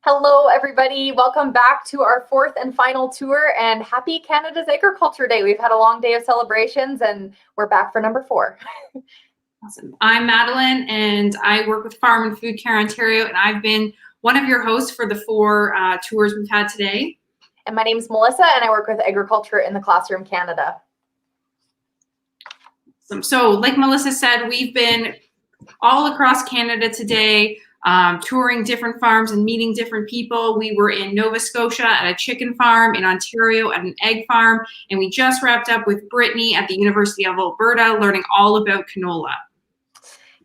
Hello, everybody. Welcome back to our fourth and final tour, and happy Canada's Agriculture Day. We've had a long day of celebrations, and we're back for number 4. Awesome. I'm Madeline, and I work with Farm and Food Care Ontario, and I've been one of your hosts for the 4 tours we've had today. And my name is Melissa, and I work with Agriculture in the Classroom Canada. So like Melissa said, we've been all across Canada today, touring different farms and meeting different people. We were in Nova Scotia at a chicken farm, in Ontario at an egg farm, and we just wrapped up with Brittany at the University of Alberta, learning all about canola.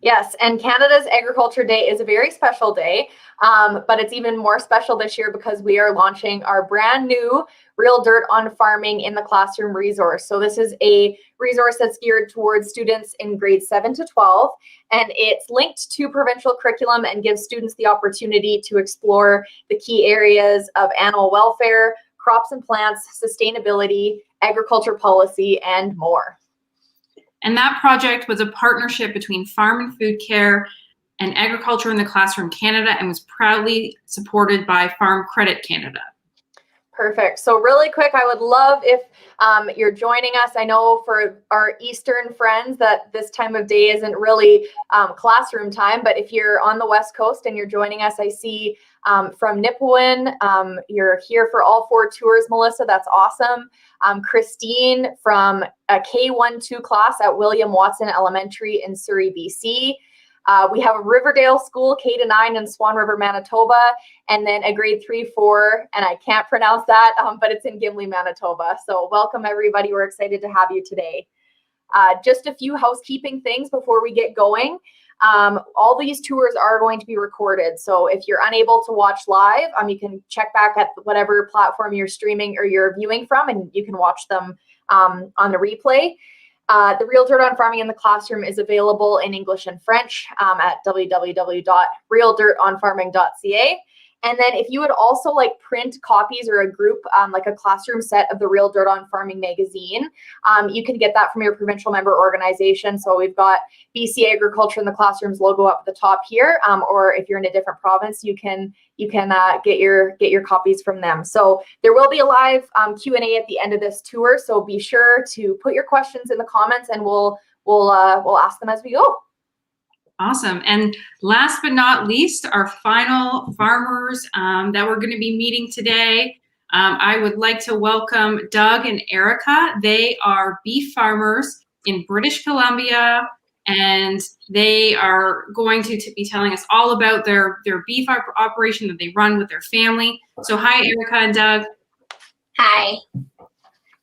Yes, and Canada's Agriculture Day is a very special day, but it's even more special this year because we are launching our brand new Real Dirt on Farming in the Classroom resource. So this is a resource that's geared towards students in grades 7 to 12, and it's linked to provincial curriculum and gives students the opportunity to explore the key areas of animal welfare, crops and plants, sustainability, agriculture policy, and more. And that project was a partnership between Farm and Food Care and Agriculture in the Classroom Canada, and was proudly supported by Farm Credit Canada. Perfect. So really quick, I would love if you're joining us. I know for our Eastern friends that this time of day isn't really classroom time, but if you're on the West Coast and you're joining us, I see from Nipawin, you're here for all 4 tours, Melissa. That's awesome. Christine from a K-1-2 class at William Watson Elementary in Surrey, BC. We have a Riverdale School, K-9 in Swan River, Manitoba, and then a grade 3-4, and I can't pronounce that, but it's in Gimli, Manitoba. So welcome, everybody. We're excited to have you today. Just a few housekeeping things before we get going. All these tours are going to be recorded. So if you're unable to watch live, you can check back at whatever platform you're streaming or you're viewing from, and you can watch them on the replay. The Real Dirt on Farming in the Classroom is available in English and French at www.realdirtonfarming.ca. And then if you would also like print copies or a group, like a classroom set of the Real Dirt on Farming magazine, you can get that from your provincial member organization. So we've got BC Agriculture in the Classroom's logo up at the top here, or if you're in a different province, you can get your copies from them. So there will be a live Q&A at the end of this tour. So be sure to put your questions in the comments, and we'll ask them as we go. Awesome. And last but not least, our final farmers that we're going to be meeting today. I would like to welcome Doug and Erika. They are beef farmers in British Columbia, and they are going to be telling us all about their beef operation that they run with their family. So hi, Erika and Doug. Hi.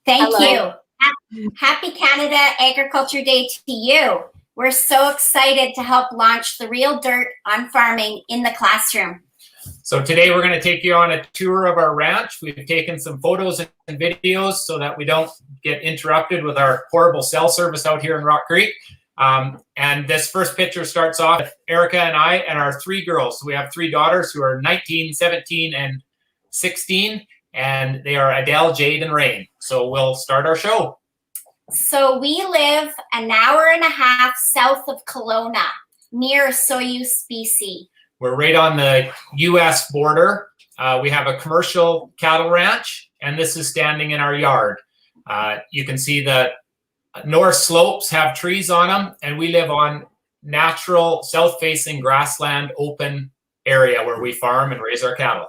Thank Hello. you. Happy Canada Agriculture Day to you. We're so excited to help launch the Real Dirt on Farming in the Classroom. So today we're going to take you on a tour of our ranch. We've taken some photos and videos so that we don't get interrupted with our horrible cell service out here in Rock Creek. And this first picture starts off with Erika and I and our 3 girls. So we have 3 daughters who are 19, 17, and 16, and they are Adele, Jade, and Rain. So we'll start our show. So we live an hour and a half south of Kelowna, near Soyuz, BC. We're right on the U.S. border. We have a commercial cattle ranch, and this is standing in our yard. You can see the north slopes have trees on them, and we live on natural, south-facing grassland, open area where we farm and raise our cattle.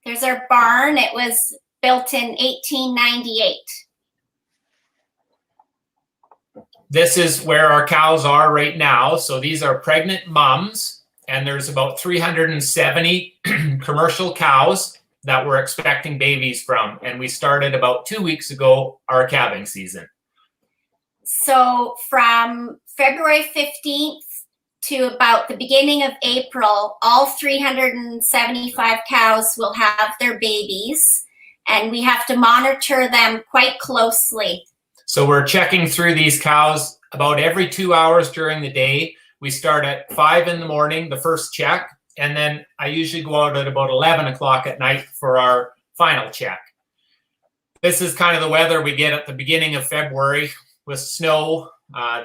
There's our barn. It was built in 1898. This is where our cows are right now. So these are pregnant mums, and there's about 370 commercial cows that we're expecting babies from. And we started about 2 weeks ago our calving season. So from February 15th to about the beginning of April, all 375 cows will have their babies, and we have to monitor them quite closely. So we're checking through these cows about every 2 hours during the day. We start at 5 in the morning, the first check, and then I usually go out at about 11 o'clock at night for our final check. This is kind of the weather we get at the beginning of February with snow.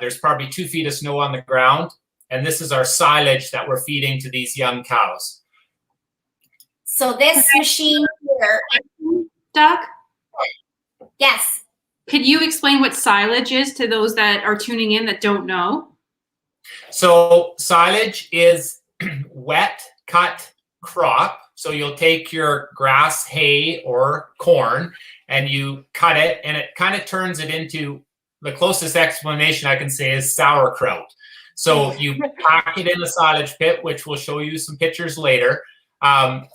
There's probably 2 feet of snow on the ground, and this is our silage that we're feeding to these young cows. So this machine here, Doug, yes. could you explain what silage is to those that are tuning in that don't know? So silage is wet cut crop. So you'll take your grass, hay, or corn, and you cut it, and it kind of turns it into, the closest explanation I can say is sauerkraut. So you pack it in the silage pit, which we'll show you some pictures later, and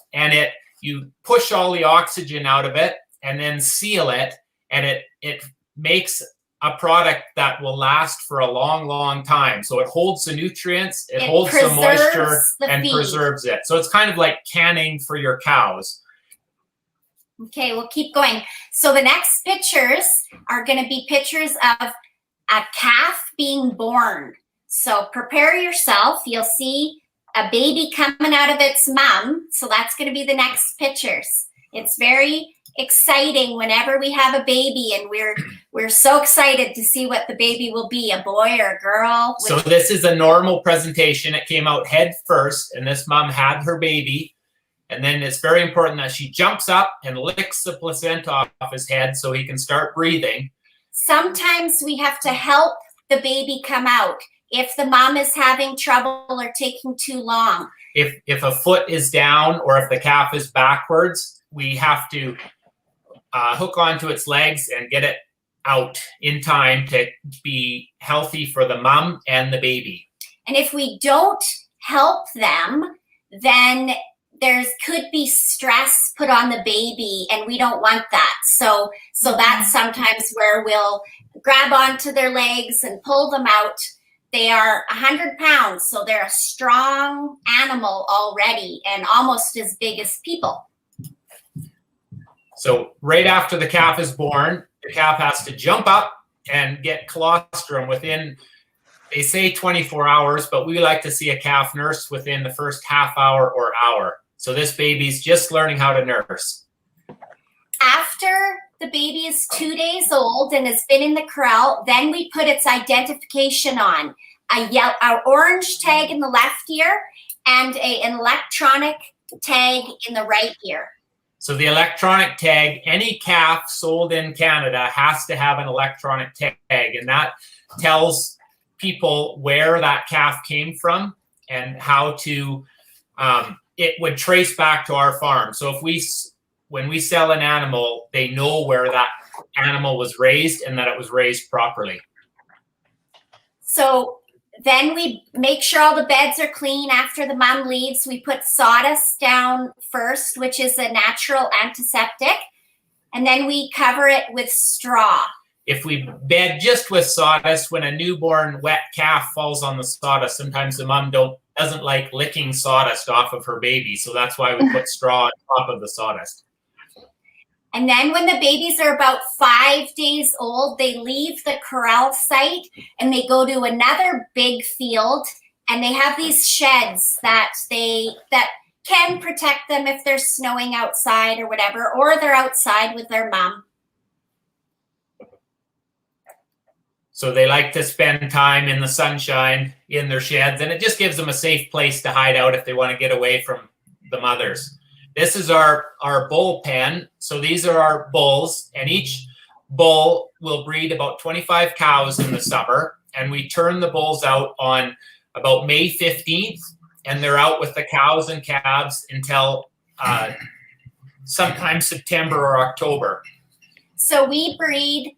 you push all the oxygen out of it, and then seal it, and it makes a product that will last for a long, long time. So it holds the nutrients, it holds the moisture, and preserves it. So it's kind of like canning for your cows. Okay, we'll keep going. So the next pictures are going to be pictures of a calf being born. So prepare yourself. You'll see a baby coming out of its mom. So that's going to be the next pictures. It's very exciting whenever we have a baby, and we're so excited to see what the baby will be, a boy or a girl. So this is a normal presentation. It came out head first, and this mom had her baby. And then it's very important that she jumps up and licks the placenta off his head so he can start breathing. Sometimes we have to help the baby come out if the mom is having trouble or taking too long. If a foot is down or if the calf is backwards, we have to hook onto its legs and get it out in time to be healthy for the mom and the baby. And if we don't help them, then could be stress put on the baby, and we don't want that. So that's sometimes where we'll grab onto their legs and pull them out. They are 100 pounds, so they're a strong animal already and almost as big as people. So right after the calf is born, the calf has to jump up and get colostrum within, they say 24 hours, but we like to see a calf nurse within the first half hour or hour. So this baby's just learning how to nurse. After the baby is 2 days old and has been in the corral, then we put its identification on. A orange tag in the left ear and an electronic tag in the right ear. So the electronic tag, any calf sold in Canada has to have an electronic tag, and that tells people where that calf came from and how to, it would trace back to our farm. So when we sell an animal, they know where that animal was raised and that it was raised properly. So then we make sure all the beds are clean after the mom leaves. We put sawdust down first, which is a natural antiseptic, and then we cover it with straw. If we bed just with sawdust, when a newborn wet calf falls on the sawdust, sometimes the mom doesn't like licking sawdust off of her baby. So that's why we put straw on top of the sawdust. And then when the babies are about 5 days old, they leave the corral site and they go to another big field, and they have these sheds that can protect them if they're snowing outside or whatever, or they're outside with their mom. So they like to spend time in the sunshine in their sheds, and it just gives them a safe place to hide out if they want to get away from the mothers. This is our bull pen. So these are our bulls, and each bull will breed about 25 cows in the summer, and we turn the bulls out on about May 15th, and they're out with the cows and calves until sometime September or October. So we breed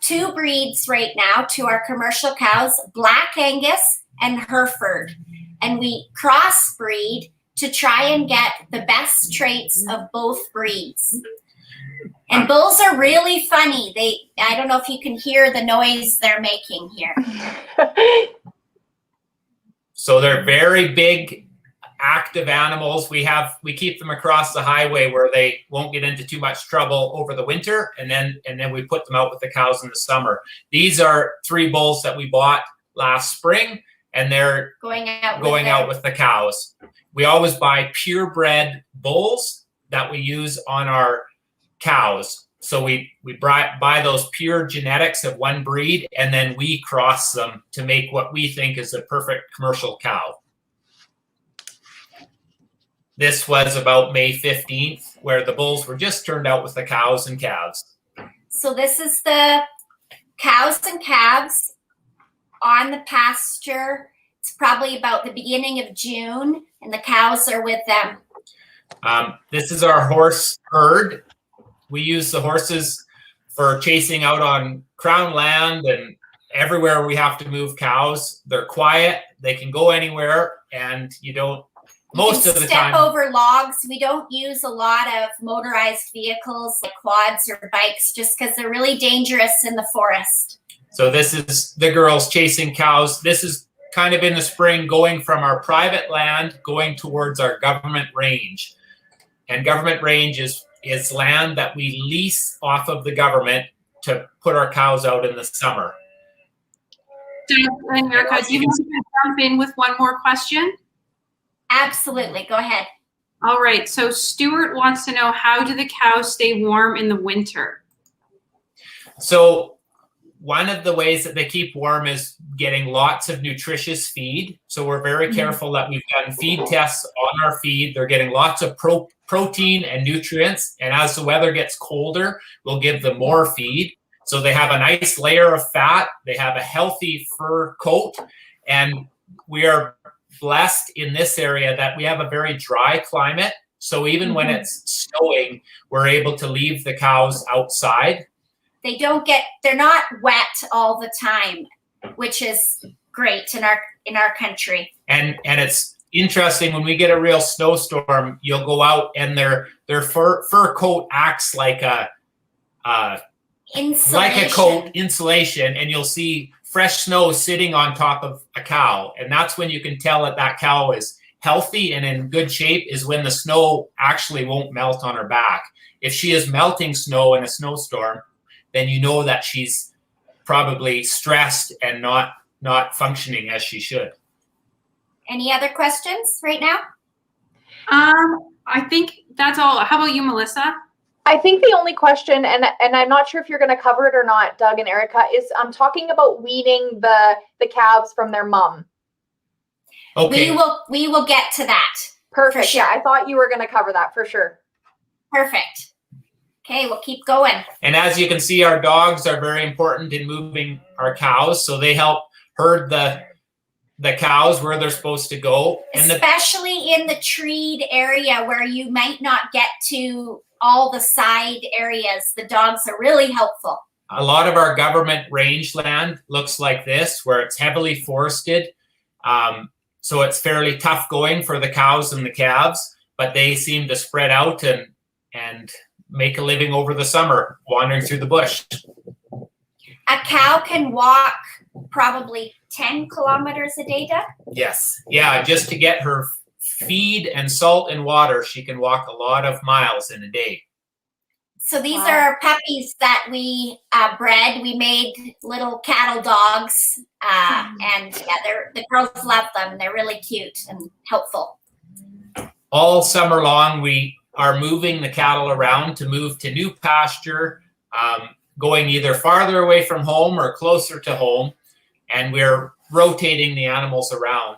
2 breeds right now to our commercial cows, Black Angus and Hereford. And we crossbreed to try and get the best traits of both breeds. And bulls are really funny. I don't know if you can hear the noise they're making here. So they're very big, active animals. We keep them across the highway where they won't get into too much trouble over the winter, and then we put them out with the cows in the summer. These are 3 bulls that we bought last spring, and they're going out with the cows. We always buy purebred bulls that we use on our cows. So we buy those pure genetics of one breed, and then we cross them to make what we think is a perfect commercial cow. this was about May 15th, where the bulls were just turned out with the cows and calves. So this is the cows and calves on the pasture. It's probably about the beginning of June, and the cows are with them. This is our horse herd. We use the horses for chasing out on crown land and everywhere we have to move cows. They're quiet, they can go anywhere, and you don't, most of the time. Step over logs. We don't use a lot of motorized vehicles like quads or bikes just because they're really dangerous in the forest. So this is the girls chasing cows. This is kind of in the spring, going from our private land, going towards our government range. And government range is land that we lease off of the government to put our cows out in the summer. Doug and Erika, do you want to jump in with one more question? Absolutely. Go ahead. All right. So Stuart wants to know, how do the cows stay warm in the winter? So one of the ways that they keep warm is getting lots of nutritious feed. So we're very careful that we've done feed tests on our feed. They're getting lots of protein and nutrients. And as the weather gets colder, we'll give them more feed. So they have a nice layer of fat. They have a healthy fur coat. And we are blessed in this area that we have a very dry climate. So even when it's snowing, we're able to leave the cows outside. They're not wet all the time, which is great in our country. And it's interesting, when we get a real snowstorm, you'll go out and their fur coat acts like a coat, insulation, and you'll see fresh snow sitting on top of a cow. And that's when you can tell that cow is healthy and in good shape, is when the snow actually won't melt on her back. If she is melting snow in a snowstorm, then you know that she's probably stressed and not functioning as she should. Any other questions right now? I think that's all. How about you, Melissa? I think the only question, and I'm not sure if you're going to cover it or not, Doug and Erika, is I'm talking about weaning the calves from their mom. Okay. We will get to that. Perfect. Sure. Yeah, I thought you were going to cover that for sure. Perfect. Okay, we'll keep going. And as you can see, our dogs are very important in moving our cows. So they help herd the cows where they're supposed to go. And especially in the treed area where you might not get to all the side areas. The dogs are really helpful. A lot of our government rangeland looks like this, where it's heavily forested. So it's fairly tough going for the cows and the calves, but they seem to spread out and make a living over the summer, wandering through the bush. A cow can walk probably 10 kilometers a day, Doug? Yes. Yeah, just to get her feed and salt and water, she can walk a lot of miles in a day. So these are puppies that we bred. We made little cattle dogs, and yeah, the girls love them. They're really cute and helpful. All summer long, we are moving the cattle around to move to new pasture, going either farther away from home or closer to home, and we're rotating the animals around.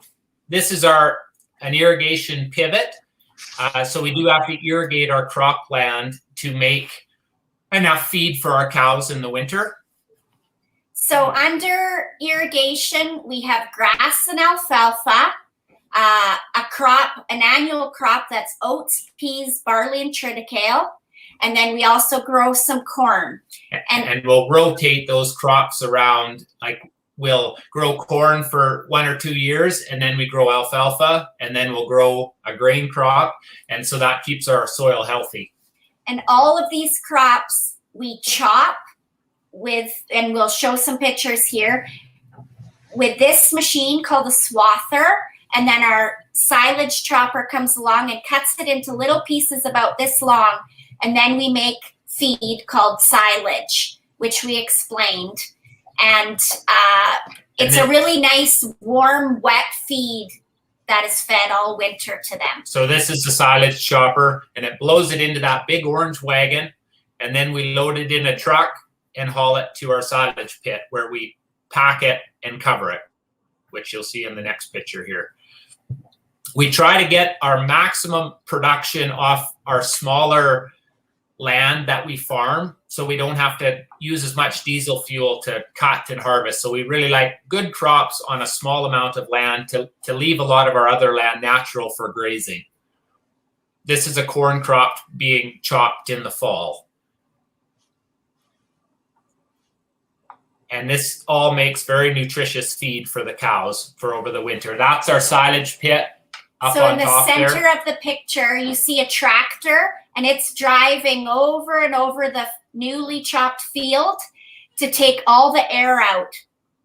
This is an irrigation pivot, so we do have to irrigate our cropland to make enough feed for our cows in the winter. So under irrigation, we have grass and alfalfa, an annual crop that's oats, peas, barley, and triticale. And then we also grow some corn. And we'll rotate those crops around. Like, we'll grow corn for 1 or 2 years, and then we grow alfalfa, and then we'll grow a grain crop. And so that keeps our soil healthy. And all of these crops we chop with, and we'll show some pictures here, with this machine called a swather. And then our silage chopper comes along and cuts it into little pieces about this long. And then we make feed called silage, which we explained. And it's a really nice, warm, wet feed that is fed all winter to them. So this is the silage chopper, and it blows it into that big orange wagon. And then we load it in a truck and haul it to our silage pit, where we pack it and cover it, which you'll see in the next picture here. We try to get our maximum production off our smaller land that we farm, so we don't have to use as much diesel fuel to cut and harvest. So we really like good crops on a small amount of land to leave a lot of our other land natural for grazing. This is a corn crop being chopped in the fall. And this all makes very nutritious feed for the cows for over the winter. That's our silage pit up So on in the top center there. of the picture, you see a tractor, and it's driving over and over the newly chopped field to take all the air out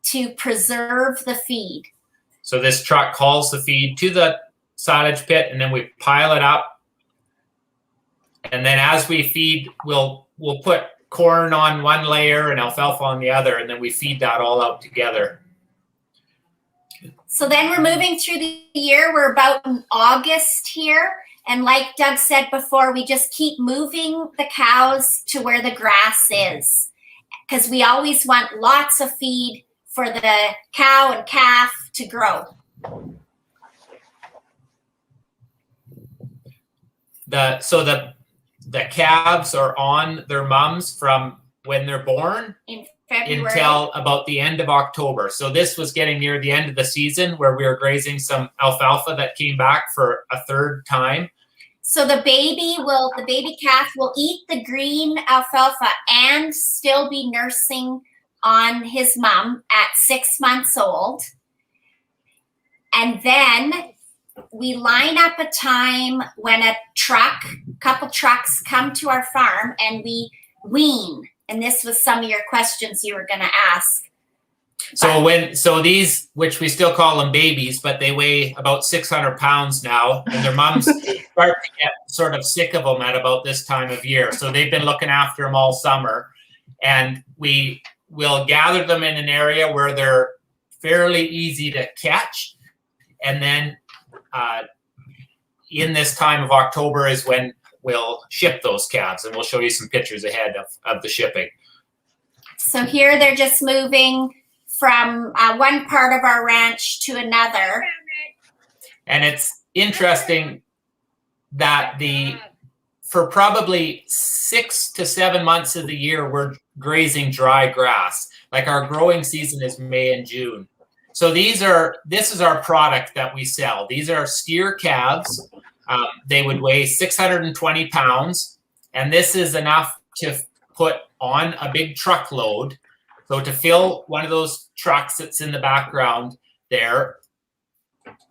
to preserve the feed. So this truck hauls the feed to the silage pit, and then we pile it up. And then as we feed, we'll put corn on one layer and alfalfa on the other, and then we feed that all out together. So then we're moving through the year. We're about in August here. And like Doug said before, we just keep moving the cows to where the grass is, because we always want lots of feed for the cow and calf to grow. The calves are on their mums from when they're born In February. until about the end of October. So this was getting near the end of the season where we were grazing some alfalfa that came back for a third time. So the baby calf will eat the green alfalfa and still be nursing on his mom at 6 months old. And then we line up a time when a couple trucks come to our farm and we wean. And this was some of your questions you were going to ask. So these, which we still call them babies, but they weigh about 600 pounds now, and their moms start to get sort of sick of them at about this time of year. So they've been looking after them all summer, and we will gather them in an area where they're fairly easy to catch. And then in this time of October is when we'll ship those calves, and we'll show you some pictures ahead of the shipping. So here they're just moving from one part of our ranch to another. And it's interesting that for probably 6 to 7 months of the year, we're grazing dry grass. Like our growing season is May and June. So this is our product that we sell. These are steer calves. They would weigh 620 pounds. And this is enough to put on a big truckload. So to fill one of those trucks that's in the background there,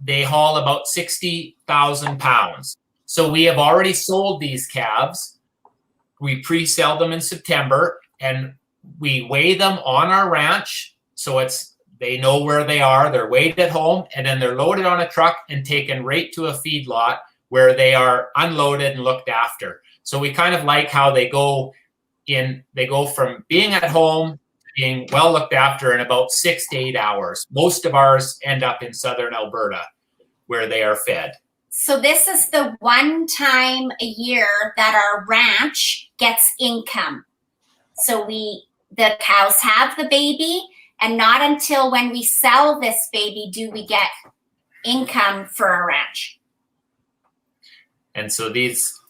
they haul about 60,000 pounds. So we have already sold these calves. We pre-sell them in September, and we weigh them on our ranch. So they know where they are. They're weighed at home, and then they're loaded on a truck and taken right to a feedlot where they are unloaded and looked after. So we kind of like how they go from being at home, being well looked after in about 6 to 8 hours. Most of ours end up in southern Alberta where they are fed. So this is the one time a year that our ranch gets income. So the cows have the baby, and not until when we sell this baby do we get income for our ranch. And so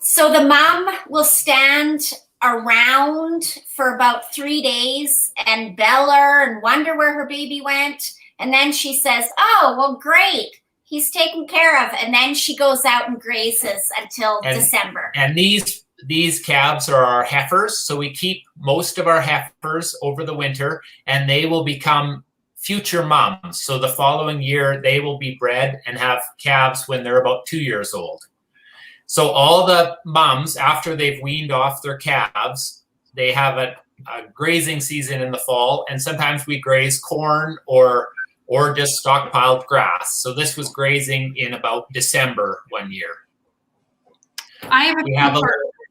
So the mom will stand around for about 3 days and beller and wonder where her baby went. And then she says, oh, well, great. He's taken care of. And then she goes out and grazes until December. And these calves are our heifers. So we keep most of our heifers over the winter, and they will become future moms. So the following year, they will be bred and have calves when they're about 2 years old. So all the moms, after they've weaned off their calves, they have a grazing season in the fall, and sometimes we graze corn or just stockpiled grass. So this was grazing in about December one year. I have a question,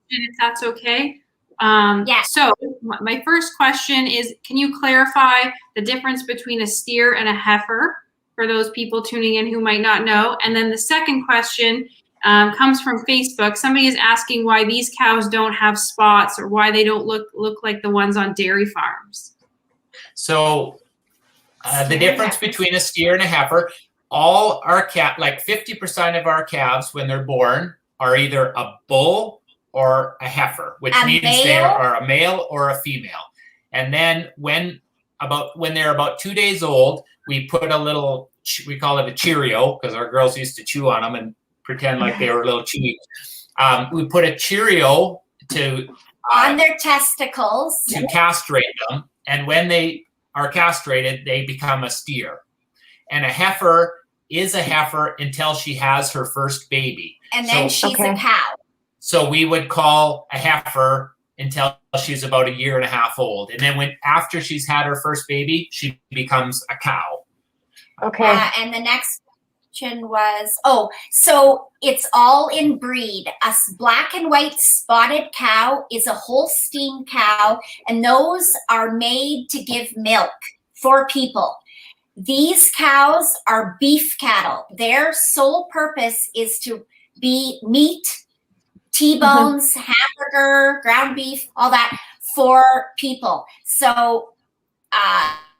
if that's okay. Yeah. So my first question is, can you clarify the difference between a steer and a heifer for those people tuning in who might not know? And then the second question comes from Facebook. Somebody is asking why these cows don't have spots, or why they don't look like the ones on dairy farms. So the difference between a steer and a heifer, all our like 50% of our calves when they're born are either a bull or a heifer, which means they are a male or a female. And then when they're about 2 days old, we put a little, we call it a Cheerio, because our girls used to chew on them and pretend like they were little chewy. We put a Cheerio on their testicles to castrate them. And when they are castrated, they become a steer. And a heifer is a heifer until she has her first baby. And then she's a cow. So we would call a heifer until she's about 1.5 years old. And then after she's had her first baby, she becomes a cow. Okay. And the next question was, so it's all in breed. A black and white spotted cow is a Holstein cow, and those are made to give milk for people. These cows are beef cattle. Their sole purpose is to be meat, T-bones, hamburger, ground beef, all that for people. So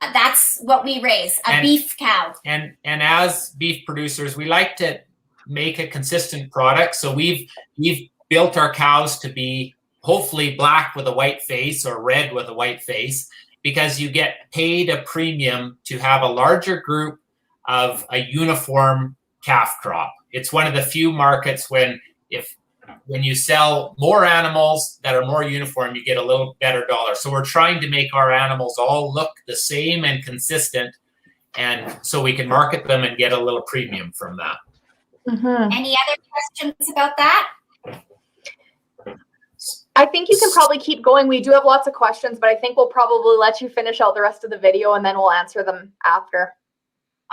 that's what we raise, a beef cow. And as beef producers, we like to make a consistent product. So we've built our cows to be hopefully black with a white face or red with a white face, because you get paid a premium to have a larger group of a uniform calf crop. It's one of the few markets when you sell more animals that are more uniform, you get a little better dollar. So we're trying to make our animals all look the same and consistent, and so we can market them and get a little premium from that. Any other questions about that? I think you can probably keep going. We do have lots of questions, but I think we'll probably let you finish out the rest of the video and then we'll answer them after.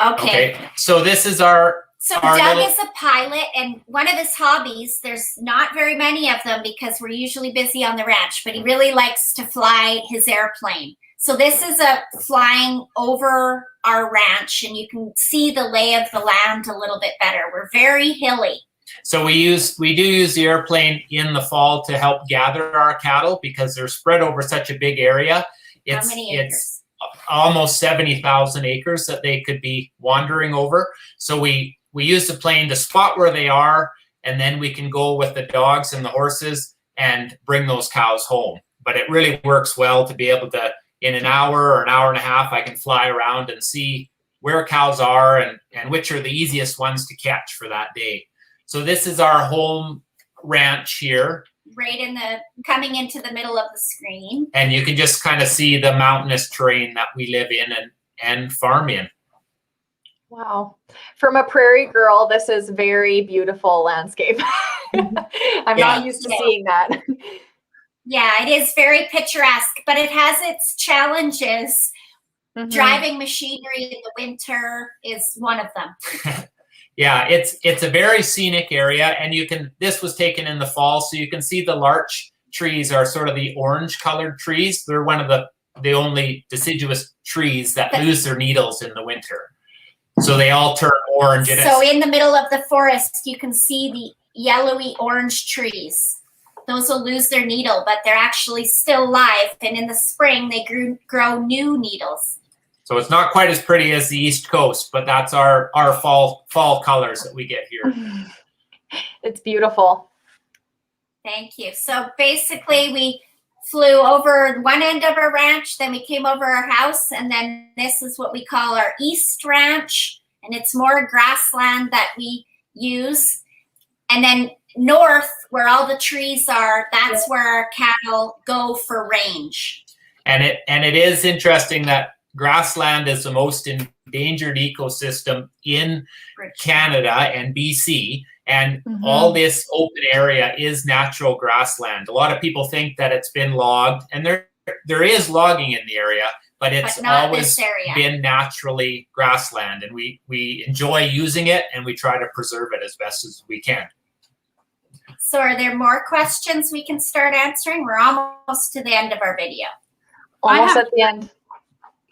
Okay. So this is our Doug is a pilot, and one of his hobbies, there's not very many of them because we're usually busy on the ranch, but he really likes to fly his airplane. So this is a flying over our ranch, and you can see the lay of the land a little bit better. We're very hilly. So we do use the airplane in the fall to help gather our cattle because they're spread over such a big area. How many acres? It's almost 70,000 acres that they could be wandering over. So we use the plane to spot where they are, and then we can go with the dogs and the horses and bring those cows home. But it really works well to be able to, in an hour or an hour and a half, I can fly around and see where cows are and which are the easiest ones to catch for that day. So this is our home ranch here. Right coming into the middle of the screen. And you can just kind of see the mountainous terrain that we live in and farm in. Wow. From a prairie girl, this is very beautiful landscape. I'm not used to seeing that. Yeah, it is very picturesque, but it has its challenges. Driving machinery in the winter is one of them. Yeah, it's a very scenic area, and this was taken in the fall, so you can see the larch trees are sort of the orange colored trees. They're one of the only deciduous trees that lose their needles in the winter. So they all turn orange. So in the middle of the forest, you can see the yellowy orange trees. Those will lose their needle, but they're actually still live. And in the spring, they grow new needles. So it's not quite as pretty as the East Coast, but that's our fall colors that we get here. It's beautiful. Thank you. So basically, we flew over one end of our ranch, then we came over our house, and then this is what we call our East Ranch, and it's more grassland that we use. And then north, where all the trees are, that's where our cattle go for range. And it is interesting that grassland is the most endangered ecosystem in Canada and BC. And all this open area is natural grassland. A lot of people think that it's been logged, and there is logging in the area, but it's always been naturally grassland. And we enjoy using it, and we try to preserve it as best as we can. So are there more questions we can start answering? We're almost to the end of our video. Almost at the end.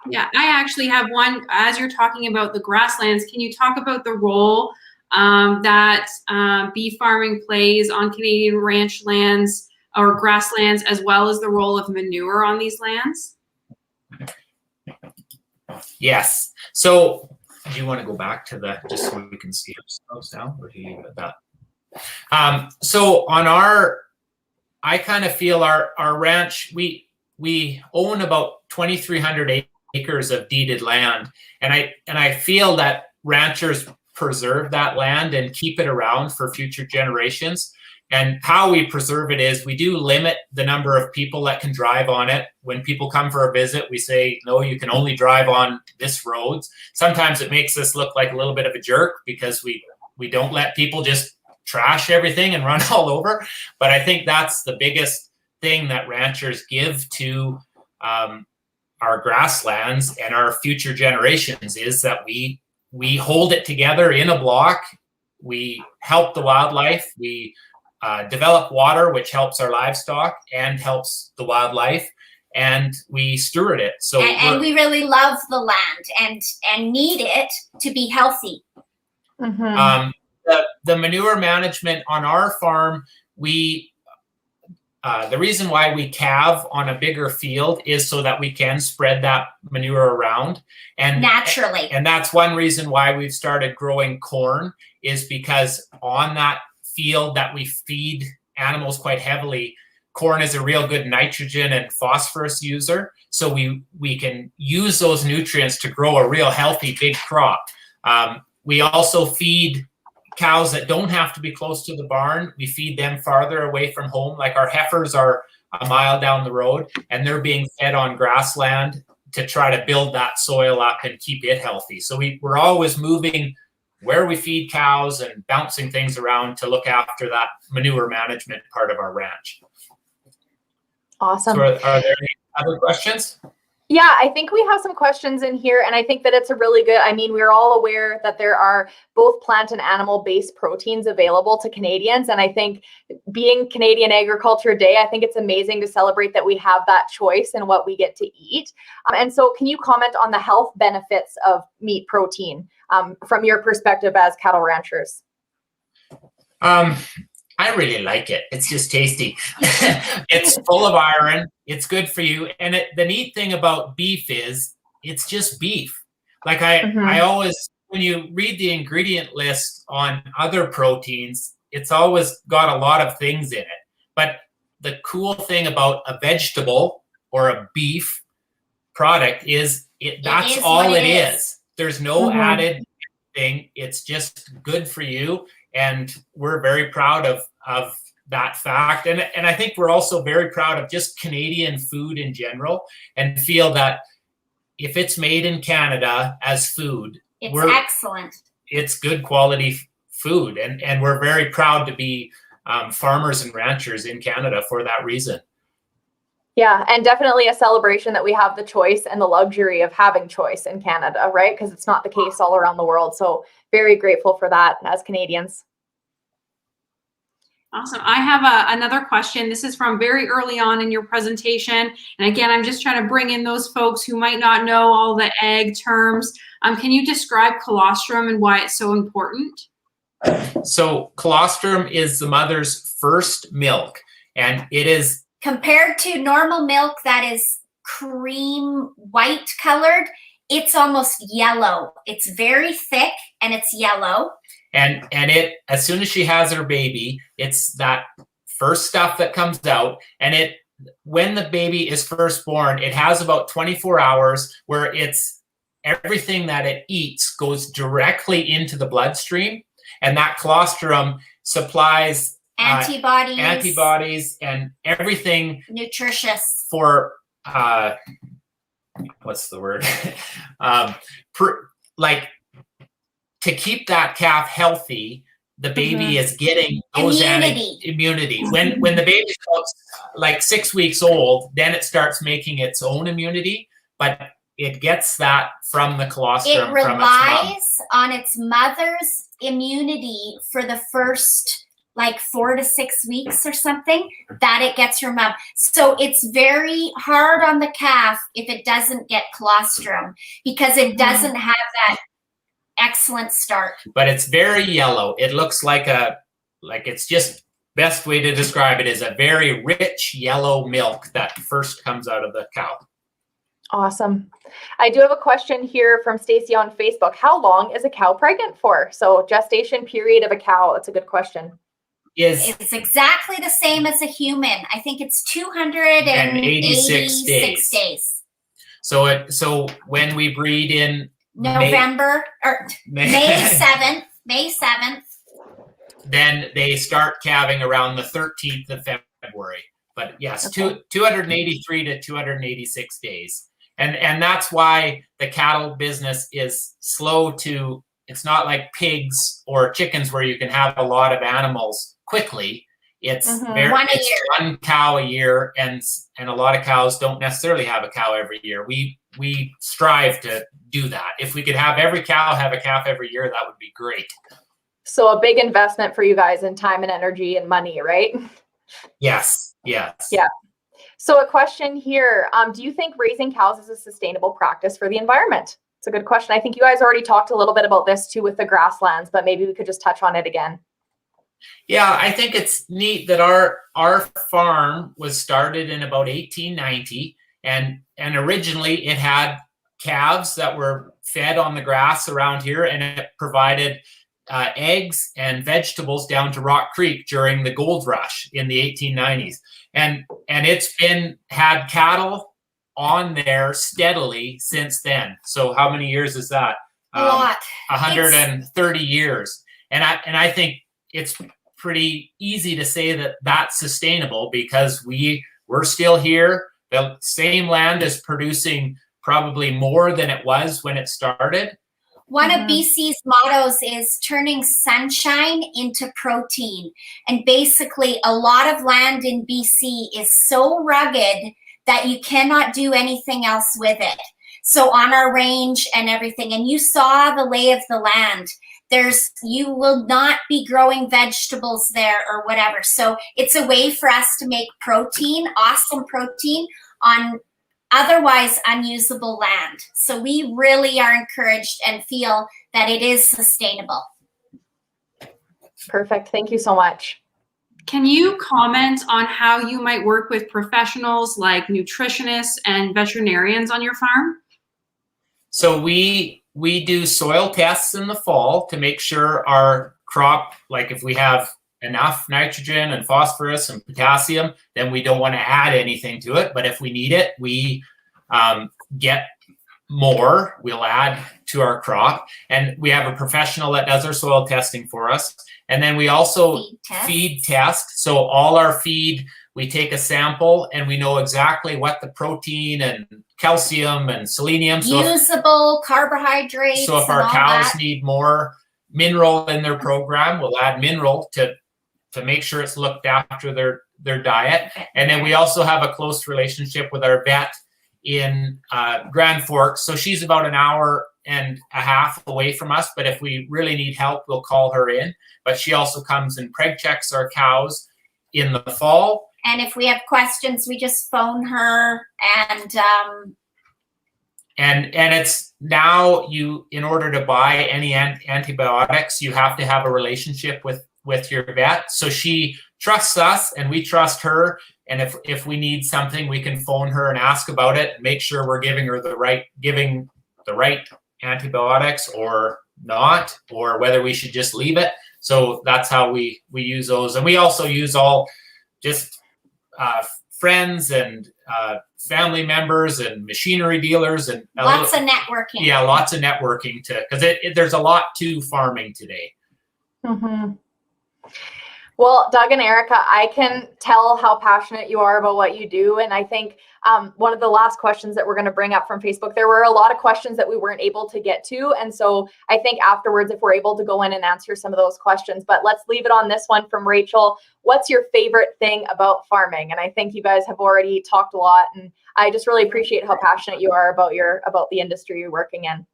Yeah, I actually have one. As you're talking about the grasslands, can you talk about the role that beef farming plays on Canadian ranch lands or grasslands, as well as the role of manure on these lands? Yes. So do you want to go back to the, just so we can see ourselves now, or do you leave it at that? So on I kind of feel our ranch, we own about 2,300 acres of deeded land. And I feel that ranchers preserve that land and keep it around for future generations. And how we preserve it is we do limit the number of people that can drive on it. When people come for a visit, we say, no, you can only drive on this road. Sometimes it makes us look like a little bit of a jerk because we don't let people just trash everything and run all over. But I think that's the biggest thing that ranchers give to our grasslands and our future generations, is that we hold it together in a block. We help the wildlife. We develop water, which helps our livestock and helps the wildlife, and we steward it. So and we really love the land and need it to be healthy. Mm-hmm. The manure management on our farm, the reason why we calve on a bigger field is so that we can spread that manure around and naturally. And that's one reason why we've started growing corn, is because on that field that we feed animals quite heavily, corn is a real good nitrogen and phosphorus user. So we can use those nutrients to grow a real healthy big crop. We also feed cows that don't have to be close to the barn. We feed them farther away from home. Like our heifers are a mile down the road, and they're being fed on grassland to try to build that soil up and keep it healthy. So we're always moving where we feed cows and bouncing things around to look after that manure management part of our ranch. Awesome. So are there any other questions? Yeah, I think we have some questions in here, and I think that it's a really good, I mean, we're all aware that there are both plant and animal-based proteins available to Canadians, and I think being Canadian Agriculture Day, I think it's amazing to celebrate that we have that choice in what we get to eat. And so can you comment on the health benefits of meat protein from your perspective as cattle ranchers? I really like it. It's just tasty. It's full of iron. It's good for you. And the neat thing about beef is it's just beef. Like I always, when you read the ingredient list on other proteins, it's always got a lot of things in it. But the cool thing about a vegetable or a beef product is that's all it is. There's no added thing. It's just good for you. And we're very proud of that fact. And I think we're also very proud of just Canadian food in general, and feel that if it's made in Canada as food, it's excellent. It's good quality food. And we're very proud to be farmers and ranchers in Canada for that reason. Yeah, and definitely a celebration that we have the choice and the luxury of having choice in Canada, right? Because it's not the case all around the world. So very grateful for that as Canadians. Awesome. I have another question. This is from very early on in your presentation. And again, I'm just trying to bring in those folks who might not know all the ag terms. Can you describe colostrum and why it's so important? So colostrum is the mother's first milk, and it is compared to normal milk that is cream white colored, it's almost yellow. It's very thick and it's yellow. And it, as soon as she has her baby, it's that first stuff that comes out. And when the baby is first born, it has about 24 hours where everything that it eats goes directly into the bloodstream. And that colostrum supplies antibodies and everything nutritious for what's the word like to keep that calf healthy. The baby is getting those immunity. When the baby's like 6 weeks old, then it starts making its own immunity, but it gets that from the colostrum. It relies on its mother's immunity for the first like 4 to 6 weeks or something that it gets from mom. So it's very hard on the calf if it doesn't get colostrum, because it doesn't have that excellent start. But it's very yellow. It looks like it's just, best way to describe it is a very rich yellow milk that first comes out of the cow. Awesome. I do have a question here from Stacy on Facebook. How long is a cow pregnant for? So gestation period of a cow. That's a good question. It's exactly the same as a human. I think it's 286 days. So when we breed in November or May 7th, then they start calving around the 13th of February. But yes, okay. 283 to 286 days. And that's why the cattle business is slow to, it's not like pigs or chickens where you can have a lot of animals quickly. It's one cow a year, and a lot of cows don't necessarily have a cow every year. We strive to do that. If we could have every cow have a calf every year, that would be great. So a big investment for you guys in time and energy and money, right? Yes. Yeah. So a question here, do you think raising cows is a sustainable practice for the environment? It's a good question. I think you guys already talked a little bit about this too with the grasslands, but maybe we could just touch on it again. Yeah, I think it's neat that our farm was started in about 1890, and originally it had calves that were fed on the grass around here, and it provided eggs and vegetables down to Rock Creek during the gold rush in the 1890s. And it's had cattle on there steadily since then. So how many years is that? A lot. 130 years. And I think it's pretty easy to say that that's sustainable because we're still here. The same land is producing probably more than it was when it started. One of BC's mottos is turning sunshine into protein. And basically, a lot of land in BC is so rugged that you cannot do anything else with it. So on our range and everything, and you saw the lay of the land, you will not be growing vegetables there or whatever. So it's a way for us to make protein, awesome protein, on otherwise unusable land. So we really are encouraged and feel that it is sustainable. Perfect. Thank you so much. Can you comment on how you might work with professionals like nutritionists and veterinarians on your farm? So we do soil tests in the fall to make sure our crop, like if we have enough nitrogen and phosphorus and potassium, then we don't want to add anything to it. But if we need it, we get more, we'll add to our crop. And we have a professional that does our soil testing for us. And then we also feed test. So all our feed, we take a sample and we know exactly what the protein and calcium and selenium. Usable carbohydrates. So if our cows need more mineral in their program, we'll add mineral to make sure it's looked after their diet. And then we also have a close relationship with our vet in Grand Forks. So she's about an hour and a half away from us, but if we really need help, we'll call her in. But she also comes and preg checks our cows in the fall. And if we have questions, we just phone her. And it's now in order to buy any antibiotics, you have to have a relationship with your vet. So she trusts us and we trust her. And if we need something, we can phone her and ask about it and make sure we're giving the right antibiotics or not, or whether we should just leave it. So that's how we use those. And we also use all just friends and family members and machinery dealers and lots of networking. Yeah, lots of networking because there's a lot to farming today. Mm-hmm. Well, Doug and Erika, I can tell how passionate you are about what you do. And I think one of the last questions that we're going to bring up from Facebook, there were a lot of questions that we weren't able to get to. And so I think afterwards, if we're able to go in and answer some of those questions, but let's leave it on this one from Rachel. What's your favorite thing about farming? And I think you guys have already talked a lot. And I just really appreciate how passionate you are about the industry you're working in.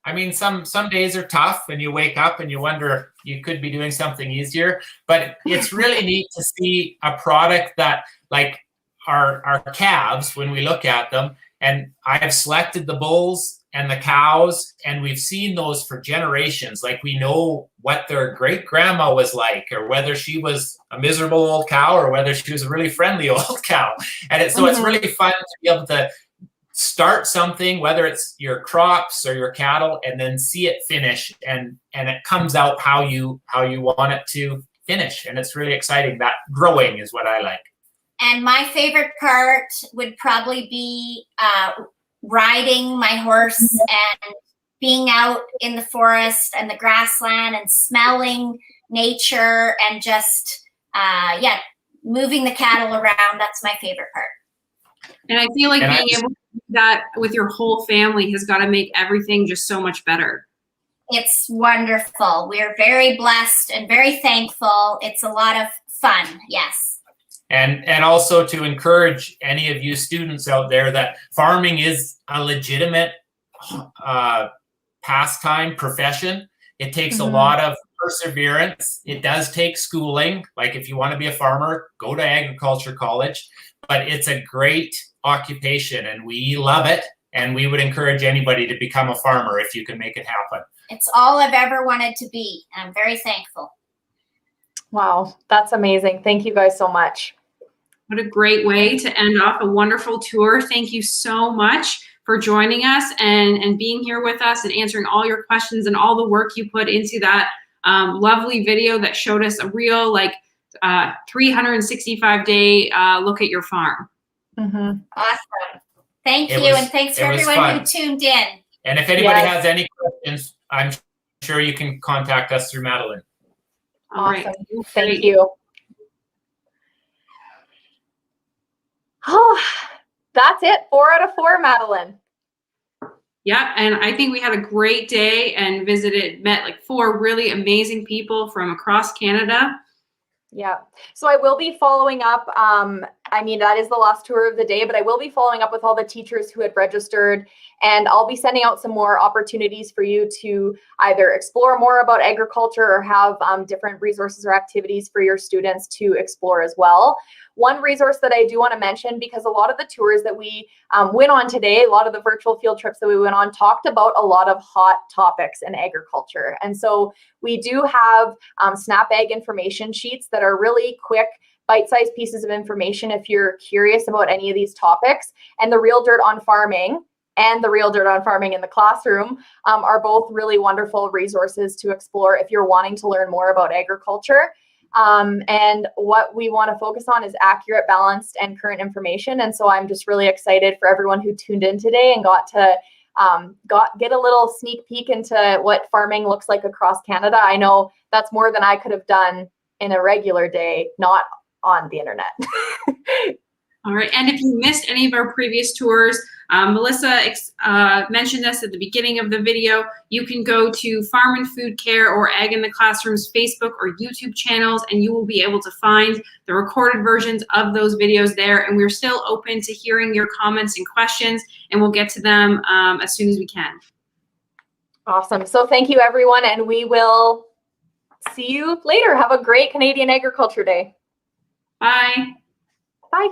I mean, some days are tough and you wake up and you wonder you could be doing something easier, but it's really neat to see a product that like our calves, when we look at them, and I have selected the bulls and the cows, and we've seen those for generations. Like, we know what their great grandma was like, or whether she was a miserable old cow or whether she was a really friendly old cow. And it's really fun to be able to start something, whether it's your crops or your cattle, and then see it finish, and it comes out how you want it to finish. And it's really exciting. That growing is what I like. And my favorite part would probably be riding my horse and being out in the forest and the grassland and smelling nature and just, moving the cattle around. That's my favorite part. And I feel like being able to do that with your whole family has got to make everything just so much better. It's wonderful. We're very blessed and very thankful. It's a lot of fun. Yes. And also to encourage any of you students out there that farming is a legitimate pastime, profession. It takes a lot of perseverance. It does take schooling. Like, if you want to be a farmer, go to agriculture college. But it's a great occupation, and we love it. And we would encourage anybody to become a farmer if you can make it happen. It's all I've ever wanted to be. I'm very thankful. Wow, that's amazing. Thank you guys so much. What a great way to end off a wonderful tour. Thank you so much for joining us and being here with us and answering all your questions and all the work you put into that lovely video that showed us a real 365-day look at your farm. Awesome. Thank you, and thanks for everyone who tuned in. And if anybody has any questions, I'm sure you can contact us through Madeline. All right. Thank you. Oh, that's it. 4 out of 4, Madeline. Yeah, and I think we had a great day and met like 4 really amazing people from across Canada. Yeah. So I will be following up. I mean, that is the last tour of the day, but I will be following up with all the teachers who had registered, and I'll be sending out some more opportunities for you to either explore more about agriculture or have different resources or activities for your students to explore as well. One resource that I do want to mention, because a lot of the tours that we went on today, a lot of the virtual field trips that we went on talked about a lot of hot topics in agriculture. And so we do have Snap Ag information sheets that are really quick, bite-sized pieces of information if you're curious about any of these topics. And the Real Dirt on Farming and the Real Dirt on Farming in the Classroom are both really wonderful resources to explore if you're wanting to learn more about agriculture. And what we want to focus on is accurate, balanced, and current information. And so I'm just really excited for everyone who tuned in today and got to get a little sneak peek into what farming looks like across Canada. I know that's more than I could have done in a regular day, not on the internet. All right, and if you missed any of our previous tours, Melissa mentioned this at the beginning of the video. You can go to Farm and Food Care or Ag in the Classroom's Facebook or YouTube channels, and you will be able to find the recorded versions of those videos there. And we're still open to hearing your comments and questions, and we'll get to them as soon as we can. Awesome. So thank you, everyone, and we will see you later. Have a great Canadian Agriculture Day. Bye. Bye.